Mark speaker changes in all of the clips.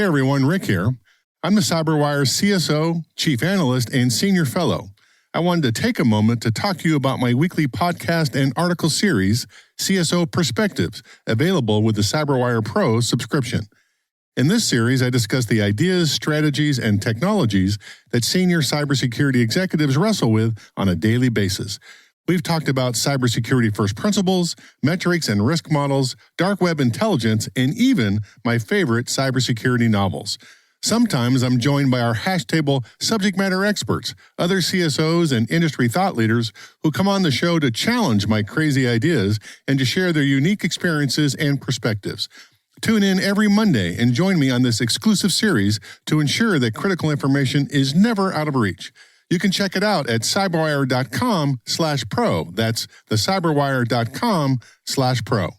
Speaker 1: Hey everyone, Rick here. I'm the CyberWire CSO, Chief Analyst, and Senior Fellow. I wanted to take a moment to talk to you about my weekly podcast and article series, CSO Perspectives, available with the CyberWire Pro subscription. In this series, I discuss the ideas, strategies, and technologies that senior cybersecurity executives wrestle with on a daily basis. We've talked about cybersecurity first principles, metrics and risk models, dark web intelligence, and even my favorite cybersecurity novels. Sometimes I'm joined by our hash table subject matter experts, other CSOs and industry thought leaders who come on the show to challenge my crazy ideas and to share their unique experiences and perspectives. Tune in every Monday and join me on this exclusive series to ensure that critical information is never out of reach. You can check it out at cyberwire.com/pro. That's the cyberwire.com/pro.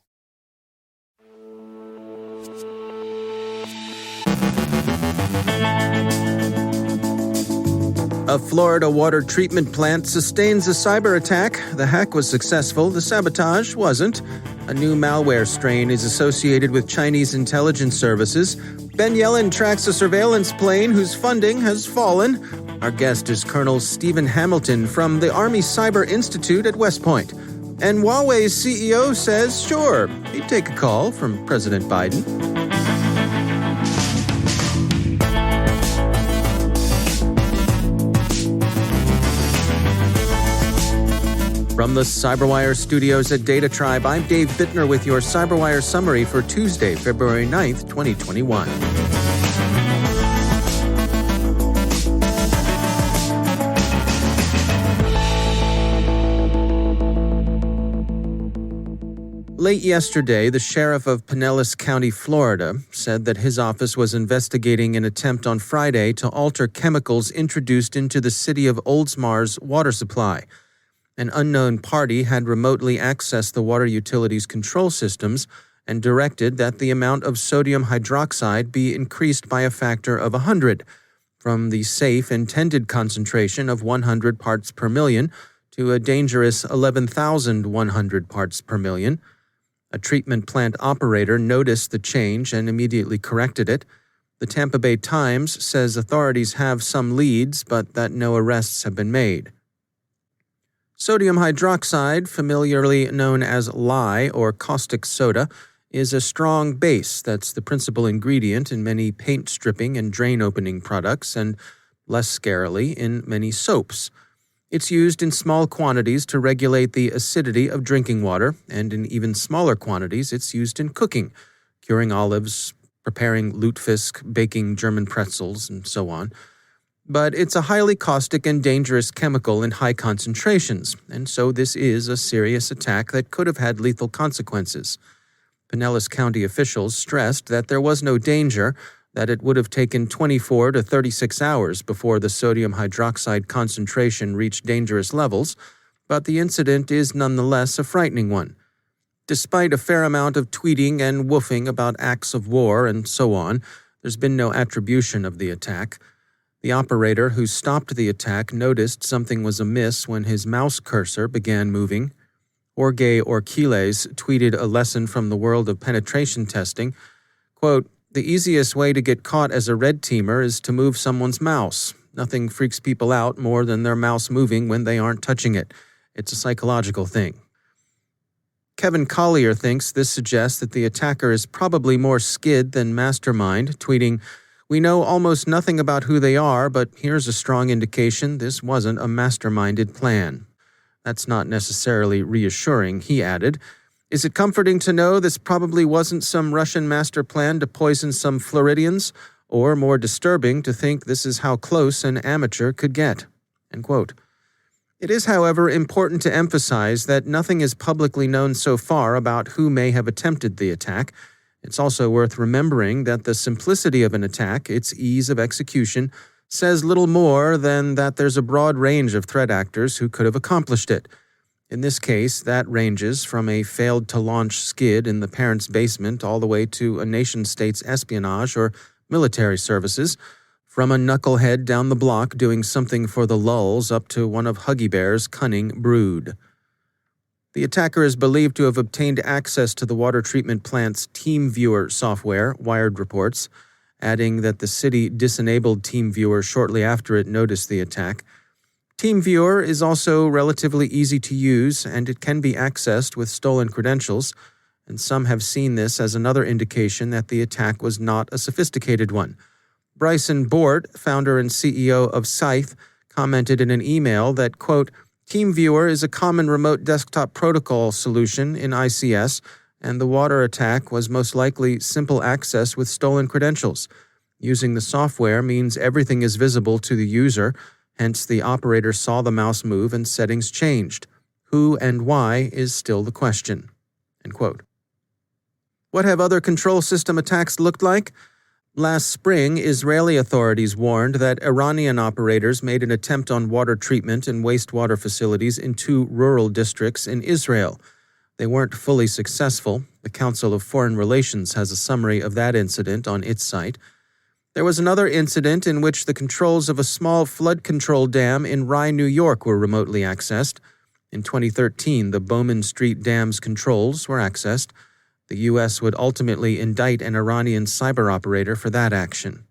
Speaker 2: A Florida water treatment plant sustains a cyber attack. The hack was successful. The sabotage wasn't. A new malware strain is associated with Chinese intelligence services. Ben Yelin tracks a surveillance plane whose funding has fallen. Our guest is Colonel Stephen Hamilton from the Army Cyber Institute at West Point. And Huawei's CEO says, sure, he'd take a call from President Biden. From the CyberWire studios at Data Tribe, I'm Dave Bittner with your CyberWire summary for Tuesday, February 9th, 2021. Late yesterday, the sheriff of Pinellas County, Florida, said that his office was investigating an attempt on Friday to alter chemicals introduced into the city of Oldsmar's water supply. An unknown party had remotely accessed the water utility's control systems and directed that the amount of sodium hydroxide be increased by a factor of 100, from the safe intended concentration of 100 parts per million to a dangerous 11,100 parts per million. A treatment plant operator noticed the change and immediately corrected it. The Tampa Bay Times says authorities have some leads, but that no arrests have been made. Sodium hydroxide, familiarly known as lye or caustic soda, is a strong base that's the principal ingredient in many paint stripping and drain opening products and, less scarily, in many soaps. It's used in small quantities to regulate the acidity of drinking water, and in even smaller quantities it's used in cooking, curing olives, preparing lutefisk, baking German pretzels, and so on. But it's a highly caustic and dangerous chemical in high concentrations, and so this is a serious attack that could have had lethal consequences. Pinellas County officials stressed that there was no danger, that it would have taken 24 to 36 hours before the sodium hydroxide concentration reached dangerous levels, but the incident is nonetheless a frightening one. Despite a fair amount of tweeting and woofing about acts of war and so on, there's been no attribution of the attack. The operator who stopped the attack noticed something was amiss when his mouse cursor began moving. Jorge Orquiles tweeted a lesson from the world of penetration testing. Quote, "The easiest way to get caught as a red teamer is to move someone's mouse. Nothing freaks people out more than their mouse moving when they aren't touching it. It's a psychological thing." Kevin Collier thinks this suggests that the attacker is probably more skid than mastermind, tweeting, "We know almost nothing about who they are, but here's a strong indication this wasn't a masterminded plan." That's not necessarily reassuring, he added. Is it comforting to know this probably wasn't some Russian master plan to poison some Floridians, or more disturbing to think this is how close an amateur could get? End quote. It is, however, important to emphasize that nothing is publicly known so far about who may have attempted the attack. It's also worth remembering that the simplicity of an attack, its ease of execution, says little more than that there's a broad range of threat actors who could have accomplished it. In this case, that ranges from a failed-to-launch skid in the parents' basement all the way to a nation-state's espionage or military services, from a knucklehead down the block doing something for the lulz up to one of Huggy Bear's cunning brood. The attacker is believed to have obtained access to the water treatment plant's TeamViewer software, Wired reports, adding that the city disenabled TeamViewer shortly after it noticed the attack. TeamViewer is also relatively easy to use, and it can be accessed with stolen credentials, and some have seen this as another indication that the attack was not a sophisticated one. Bryson Bort, founder and CEO of Scythe, commented in an email that, quote, TeamViewer is a common remote desktop protocol solution in ICS, and the water attack was most likely simple access with stolen credentials. Using the software means everything is visible to the user, hence the operator saw the mouse move and settings changed. Who and why is still the question. End quote. What have other control system attacks looked like? Last spring, Israeli authorities warned that Iranian operators made an attempt on water treatment and wastewater facilities in 2 rural districts in Israel. They weren't fully successful. The Council of Foreign Relations has a summary of that incident on its site. There was another incident in which the controls of a small flood control dam in Rye, New York were remotely accessed. In 2013, the Bowman Street Dam's controls were accessed. The U.S. would ultimately indict an Iranian cyber operator for that action.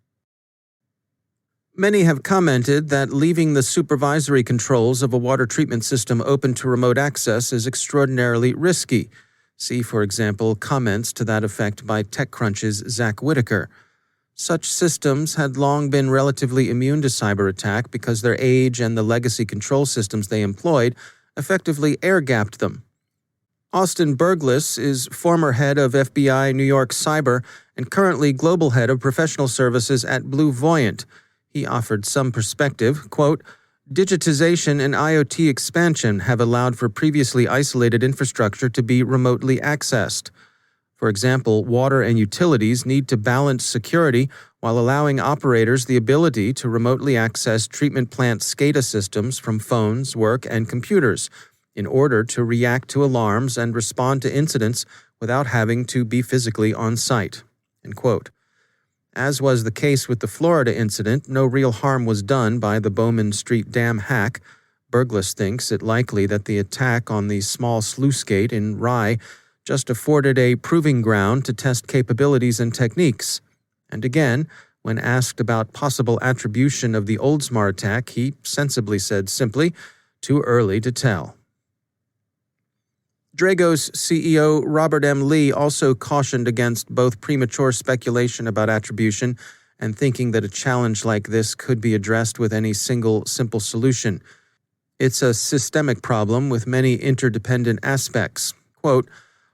Speaker 2: Many have commented that leaving the supervisory controls of a water treatment system open to remote access is extraordinarily risky. See, for example, comments to that effect by TechCrunch's Zach Whitaker. Such systems had long been relatively immune to cyber attack because their age and the legacy control systems they employed effectively air-gapped them. Austin Burgess is former head of FBI New York Cyber and currently global head of professional services at Blue Voyant. He offered some perspective, quote, digitization and IoT expansion have allowed for previously isolated infrastructure to be remotely accessed. For example, water and utilities need to balance security while allowing operators the ability to remotely access treatment plant SCADA systems from phones, work, and computers, in order to react to alarms and respond to incidents without having to be physically on site. End quote. As was the case with the Florida incident, no real harm was done by the Bowman Street Dam hack. Burgess thinks it likely that the attack on the small sluice gate in Rye just afforded a proving ground to test capabilities and techniques. And again, when asked about possible attribution of the Oldsmar attack, he sensibly said simply, too early to tell. Drago's CEO Robert M. Lee also cautioned against both premature speculation about attribution and thinking that a challenge like this could be addressed with any single, simple solution. It's a systemic problem with many interdependent aspects. Quote,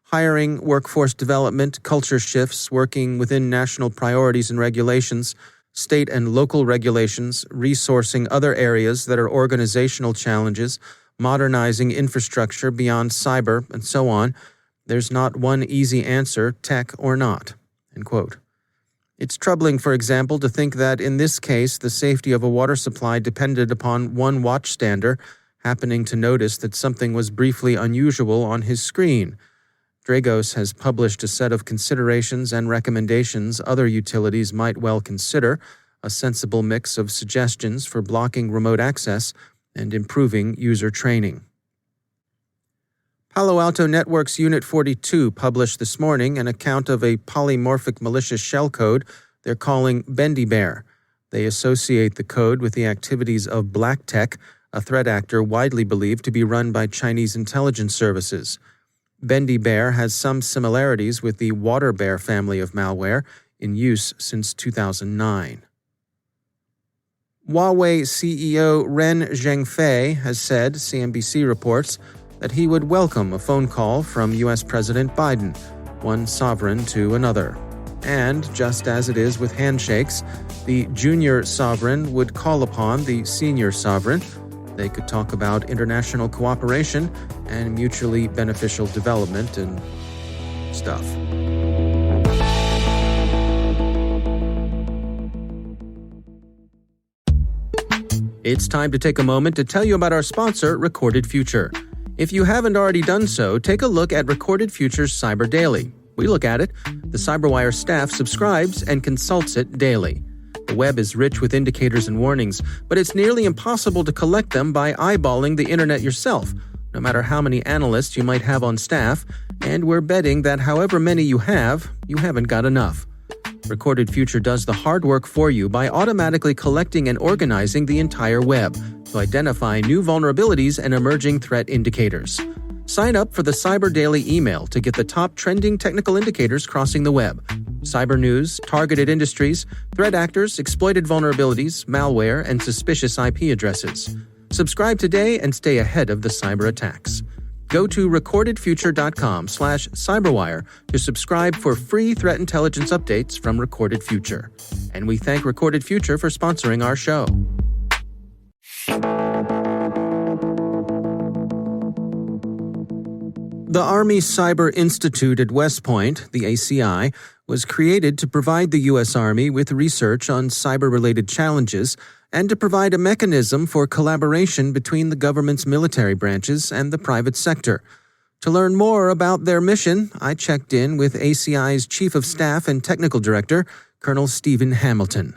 Speaker 2: hiring, workforce development, culture shifts, working within national priorities and regulations, state and local regulations, resourcing other areas that are organizational challenges, modernizing infrastructure beyond cyber, and so on. There's not one easy answer, tech or not. End quote. It's troubling, for example, to think that in this case, the safety of a water supply depended upon one watchstander happening to notice that something was briefly unusual on his screen. Dragos has published a set of considerations and recommendations other utilities might well consider, a sensible mix of suggestions for blocking remote access and improving user training. Palo Alto Network's Unit 42 published this morning an account of a polymorphic malicious shellcode they're calling Bendy Bear. They associate the code with the activities of BlackTech, a threat actor widely believed to be run by Chinese intelligence services. Bendy Bear has some similarities with the Water Bear family of malware in use since 2009. Huawei CEO Ren Zhengfei has said, CNBC reports, that he would welcome a phone call from U.S. President Biden, one sovereign to another. And, just as it is with handshakes, the junior sovereign would call upon the senior sovereign. They could talk about international cooperation and mutually beneficial development and stuff. It's time to take a moment to tell you about our sponsor, Recorded Future. If you haven't already done so, take a look at Recorded Future's Cyber Daily. We look at it. The CyberWire staff subscribes and consults it daily. The web is rich with indicators and warnings, but it's nearly impossible to collect them by eyeballing the internet yourself, no matter how many analysts you might have on staff, and we're betting that however many you have, you haven't got enough. Recorded Future does the hard work for you by automatically collecting and organizing the entire web to identify new vulnerabilities and emerging threat indicators. Sign up for the Cyber Daily email to get the top trending technical indicators crossing the web: cyber news, targeted industries, threat actors, exploited vulnerabilities, malware, and suspicious IP addresses. Subscribe today and stay ahead of the cyber attacks. Go to recordedfuture.com/cyberwire to subscribe for free threat intelligence updates from Recorded Future. And we thank Recorded Future for sponsoring our show. The Army Cyber Institute at West Point, the ACI, was created to provide the U.S. Army with research on cyber-related challenges and to provide a mechanism for collaboration between the government's military branches and the private sector. To learn more about their mission, I checked in with ACI's Chief of Staff and Technical Director, Colonel Stephen Hamilton.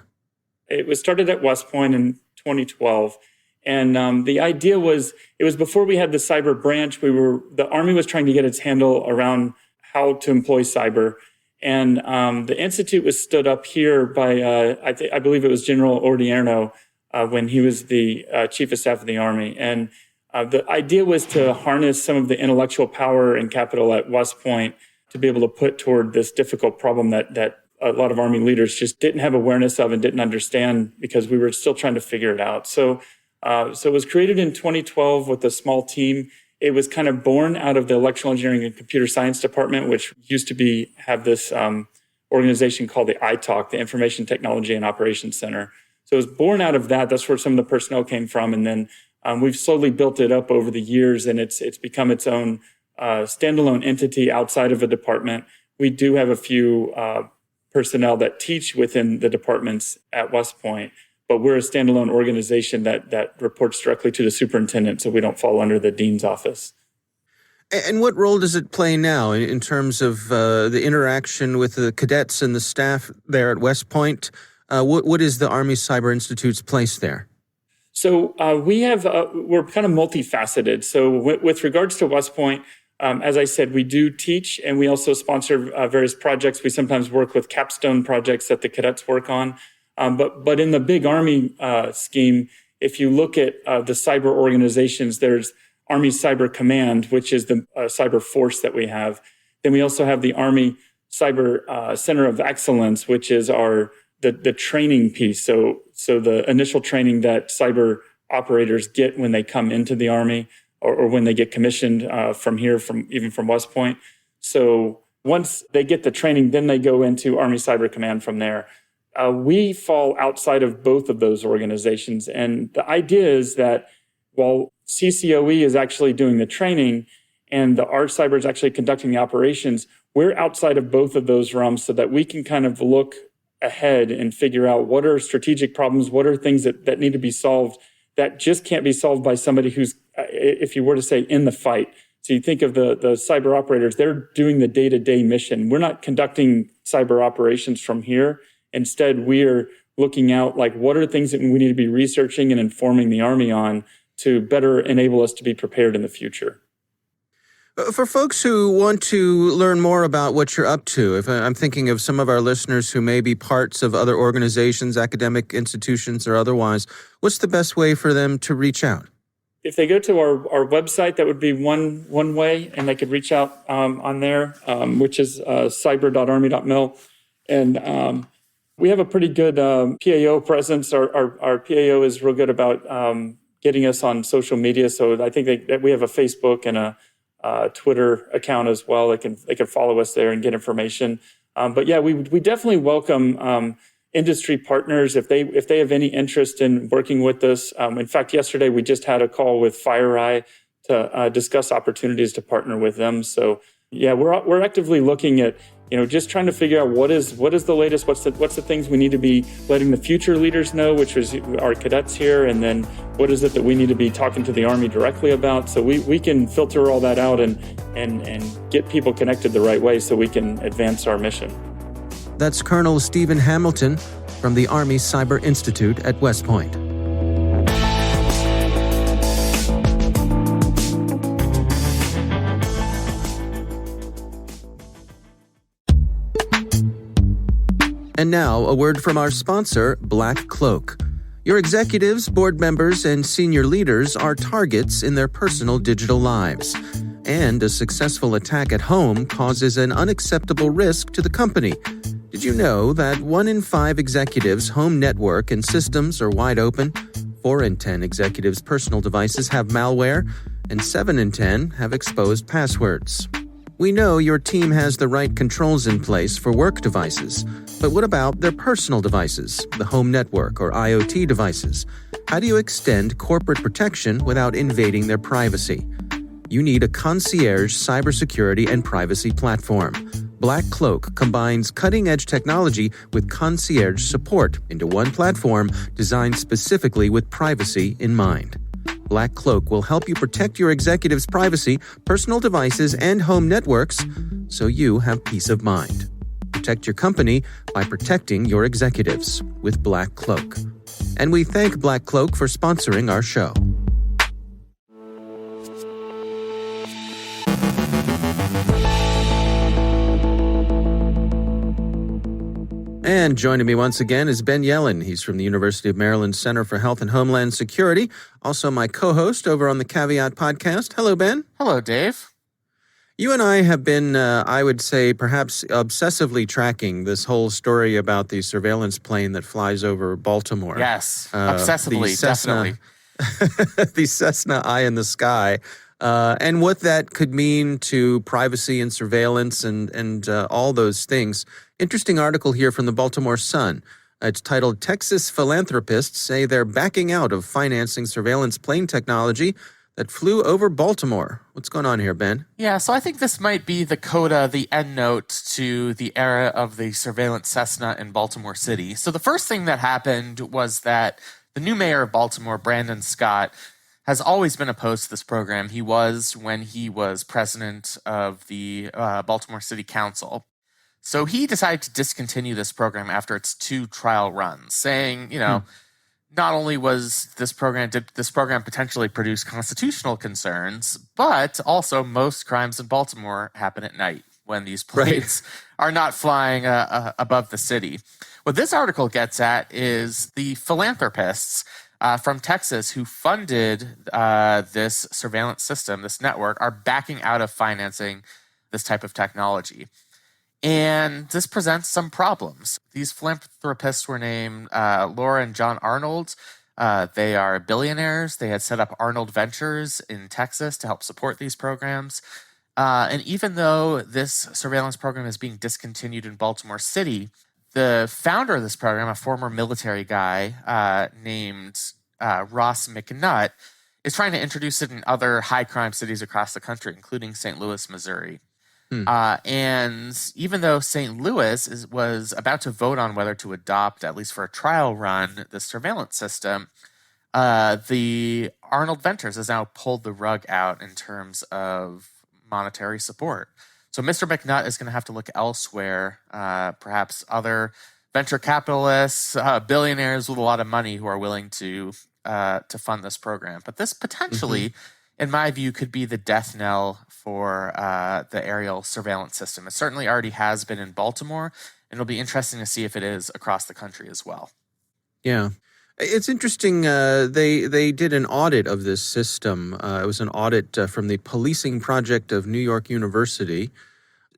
Speaker 3: It was started at West Point in 2012. And the idea was, it was before we had the cyber branch. The Army was trying to get its handle around how to employ cyber. And the Institute was stood up here by, I believe it was General Odierno when he was the Chief of Staff of the Army. And the idea was to harness some of the intellectual power and capital at West Point to be able to put toward this difficult problem that a lot of Army leaders just didn't have awareness of and didn't understand because we were still trying to figure it out. So it was created in 2012 with a small team. It was kind of born out of the Electrical Engineering and Computer Science Department, which used to have this organization called the ITOC, the Information Technology and Operations Center. So it was born out of that. That's where some of the personnel came from. And then we've slowly built it up over the years, and it's become its own standalone entity outside of a department. We do have a few personnel that teach within the departments at West Point, but we're a standalone organization that reports directly to the superintendent, so we don't fall under the dean's office.
Speaker 2: And what role does it play now in terms of the interaction with the cadets and the staff there at West Point? What is the Army Cyber Institute's place there?
Speaker 3: So we're kind of multifaceted. So with regards to West Point, as I said, we do teach, and we also sponsor various projects. We sometimes work with capstone projects that the cadets work on. But in the big Army scheme, if you look at the cyber organizations, there's Army Cyber Command, which is the cyber force that we have. Then we also have the Army Cyber Center of Excellence, which is the training piece. So the initial training that cyber operators get when they come into the Army or when they get commissioned even from West Point. So once they get the training, then they go into Army Cyber Command from there. We fall outside of both of those organizations. And the idea is that while CCOE is actually doing the training and the Art Cyber is actually conducting the operations, we're outside of both of those realms so that we can kind of look ahead and figure out what are strategic problems, what are things that need to be solved that just can't be solved by somebody who's, if you were to say, in the fight. So you think of the cyber operators, they're doing the day-to-day mission. We're not conducting cyber operations from here. Instead, we're looking out like what are things that we need to be researching and informing the Army on to better enable us to be prepared in the future.
Speaker 2: For folks who want to learn more about what you're up to, if I'm thinking of some of our listeners who may be parts of other organizations, academic institutions or otherwise, what's the best way for them to reach out?
Speaker 3: If they go to our website, that would be one way, and they could reach out on there, which is cyber.army.mil. And we have a pretty good PAO presence. Our PAO is real good about getting us on social media. So I think that we have a Facebook and a Twitter account as well. They can follow us there and get information. But yeah, we definitely welcome industry partners if they have any interest in working with us. In fact, yesterday we just had a call with FireEye to discuss opportunities to partner with them. So yeah, we're actively looking at just trying to figure out what is the latest, what's the things we need to be letting the future leaders know, which is our cadets here, and then what is it that we need to be talking to the Army directly about, so we can filter all that out and get people connected the right way so we can advance our mission.
Speaker 2: That's Colonel Stephen Hamilton from the Army Cyber Institute at West Point. And now, a word from our sponsor, BlackCloak. Your executives, board members, and senior leaders are targets in their personal digital lives. And a successful attack at home causes an unacceptable risk to the company. Did you know that 1 in 5 executives' home network and systems are wide open? 4 in 10 executives' personal devices have malware, and 7 in 10 have exposed passwords. We know your team has the right controls in place for work devices, but what about their personal devices, the home network or IoT devices? How do you extend corporate protection without invading their privacy? You need a concierge cybersecurity and privacy platform. BlackCloak combines cutting-edge technology with concierge support into one platform designed specifically with privacy in mind. BlackCloak will help you protect your executives' privacy, personal devices, and home networks so you have peace of mind. Protect your company by protecting your executives with BlackCloak. And we thank BlackCloak for sponsoring our show. And joining me once again is Ben Yelin. He's from the University of Maryland Center for Health and Homeland Security, also my co-host over on the Caveat podcast. Hello, Ben.
Speaker 4: Hello, Dave.
Speaker 2: You and I have been, I would say, perhaps obsessively tracking this whole story about the surveillance plane that flies over Baltimore.
Speaker 4: Yes, obsessively, definitely.
Speaker 2: The Cessna eye in the sky. And what that could mean to privacy and surveillance and all those things. Interesting article here from the Baltimore Sun. It's titled, Texas Philanthropists Say They're Backing Out of Financing Surveillance Plane Technology That Flew Over Baltimore. What's going on here, Ben?
Speaker 4: Yeah, so I think this might be the coda, the endnote to the era of the surveillance Cessna in Baltimore City. So the first thing that happened was that the new mayor of Baltimore, Brandon Scott, has always been opposed to this program. He was when he was president of the Baltimore City Council. So he decided to discontinue this program after its 2 trial runs, saying, not only did this program potentially produce constitutional concerns, but also most crimes in Baltimore happen at night when these planes are not flying above the city. What this article gets at is the philanthropists from Texas who funded this surveillance system, this network, are backing out of financing this type of technology. And this presents some problems. These philanthropists were named Laura and John Arnold. They are billionaires. They had set up Arnold Ventures in Texas to help support these programs. And even though this surveillance program is being discontinued in Baltimore City, the founder of this program, a former military guy named Ross McNutt, is trying to introduce it in other high-crime cities across the country, including St. Louis, Missouri. And even though St. Louis was about to vote on whether to adopt, at least for a trial run, the surveillance system, the Arnold Ventures has now pulled the rug out in terms of monetary support. So Mr. McNutt is going to have to look elsewhere, perhaps other venture capitalists, billionaires with a lot of money who are willing to fund this program. But this potentially, in my view, could be the death knell for the aerial surveillance system. It certainly already has been in Baltimore, and it'll be interesting to see if it is across the country as well.
Speaker 2: Yeah. It's interesting. They did an audit of this system. It was an audit from the Policing Project of New York University.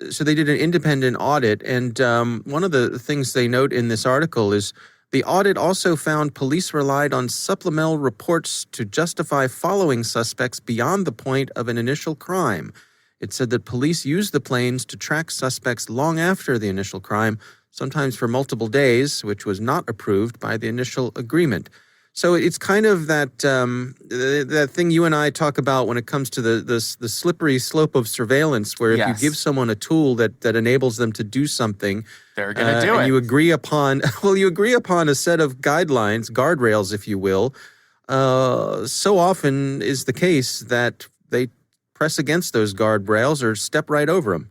Speaker 2: So they did an independent audit, and one of the things they note in this article is the audit also found police relied on supplemental reports to justify following suspects beyond the point of an initial crime. It said that police used the planes to track suspects long after the initial crime, sometimes for multiple days, which was not approved by the initial agreement. So it's kind of that thing you and I talk about when it comes to the slippery slope of surveillance, where if you give someone a tool that enables them to do something,
Speaker 4: they're going to do it.
Speaker 2: And you agree upon a set of guidelines, guardrails, if you will. So often is the case that they press against those guardrails or step right over them.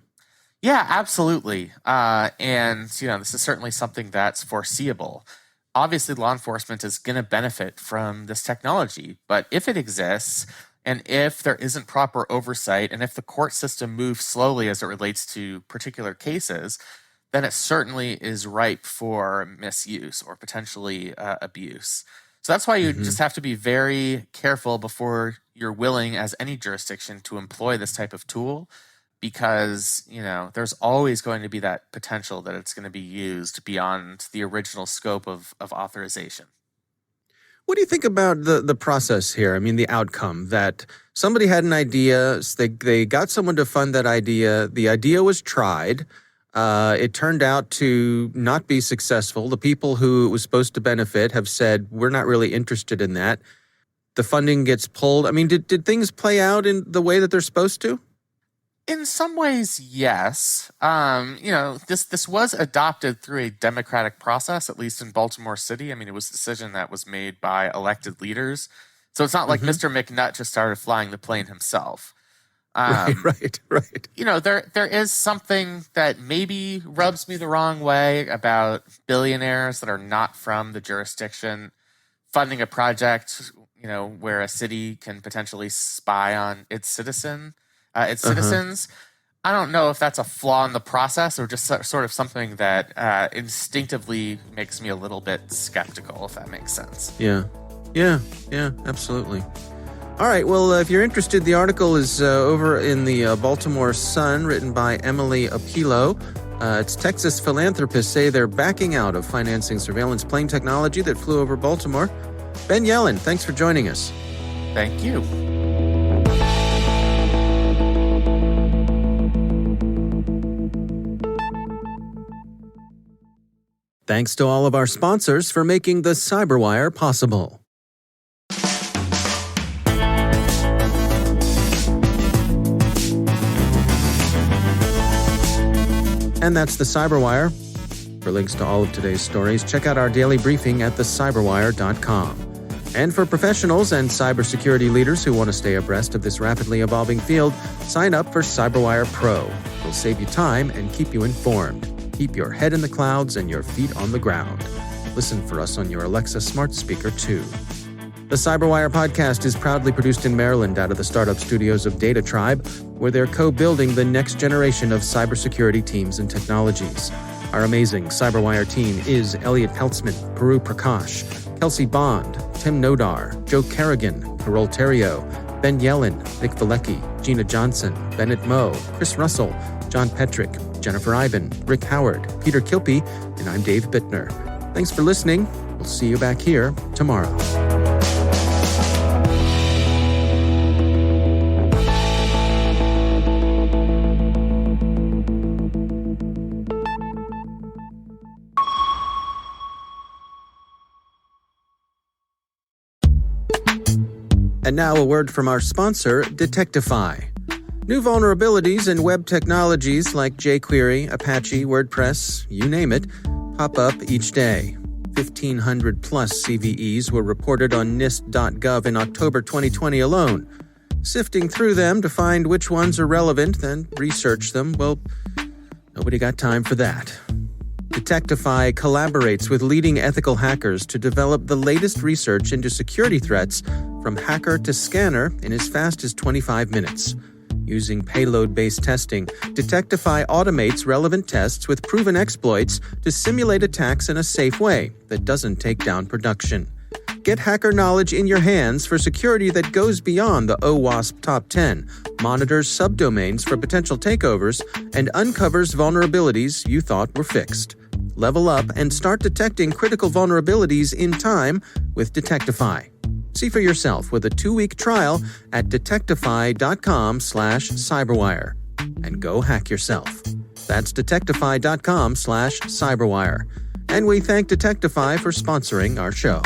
Speaker 4: Yeah, absolutely. And this is certainly something that's foreseeable. Obviously, law enforcement is going to benefit from this technology, but if it exists, and if there isn't proper oversight, and if the court system moves slowly as it relates to particular cases, then it certainly is ripe for misuse or potentially abuse. So that's why you just have to be very careful before you're willing, as any jurisdiction, to employ this type of tool, because, there's always going to be that potential that it's going to be used beyond the original scope of authorization.
Speaker 2: What do you think about the process here? I mean, the outcome that somebody had an idea, they got someone to fund that idea, the idea was tried, it turned out to not be successful. The people who it was supposed to benefit have said, we're not really interested in that. The funding gets pulled. I mean, did things play out in the way that they're supposed to?
Speaker 4: In some ways, yes. This was adopted through a democratic process, at least in Baltimore City. I mean, it was a decision that was made by elected leaders. So it's not like Mr. McNutt just started flying the plane himself.
Speaker 2: Right.
Speaker 4: There is something that maybe rubs me the wrong way about billionaires that are not from the jurisdiction funding a project, where a city can potentially spy on its citizens. I don't know if that's a flaw in the process or just sort of something that instinctively makes me a little bit skeptical, if that makes sense.
Speaker 2: Yeah, absolutely. All right, well, if you're interested, the article is over in the Baltimore Sun, written by Emily Apilo. It's Texas philanthropists say they're backing out of financing surveillance plane technology that flew over Baltimore. Ben Yelin, thanks for joining us.
Speaker 4: Thank you.
Speaker 2: Thanks to all of our sponsors for making the CyberWire possible. And that's the CyberWire. For links to all of today's stories, check out our daily briefing at thecyberwire.com. And for professionals and cybersecurity leaders who want to stay abreast of this rapidly evolving field, sign up for CyberWire Pro. It'll save you time and keep you informed. Keep your head in the clouds and your feet on the ground. Listen for us on your Alexa smart speaker, too. The CyberWire podcast is proudly produced in Maryland out of the startup studios of Data Tribe, where they're co-building the next generation of cybersecurity teams and technologies. Our amazing CyberWire team is Elliot Peltzman, Peru Prakash, Kelsey Bond, Tim Nodar, Joe Kerrigan, Carol Terrio, Ben Yelin, Nick Valecki, Gina Johnson, Bennett Moe, Chris Russell, John Petrick, Jennifer Ivan, Rick Howard, Peter Kilpie, and I'm Dave Bittner. Thanks for listening. We'll see you back here tomorrow. And now a word from our sponsor, Detectify. New vulnerabilities in web technologies like jQuery, Apache, WordPress, you name it, pop up each day. 1,500 plus CVEs were reported on NIST.gov in October 2020 alone. Sifting through them to find which ones are relevant, then research them, well, nobody got time for that. Detectify collaborates with leading ethical hackers to develop the latest research into security threats from hacker to scanner in as fast as 25 minutes. Using payload-based testing, Detectify automates relevant tests with proven exploits to simulate attacks in a safe way that doesn't take down production. Get hacker knowledge in your hands for security that goes beyond the OWASP Top 10, monitors subdomains for potential takeovers, and uncovers vulnerabilities you thought were fixed. Level up and start detecting critical vulnerabilities in time with Detectify. See for yourself with a 2-week trial at detectify.com/cyberwire. And go hack yourself. That's detectify.com/cyberwire. And we thank Detectify for sponsoring our show.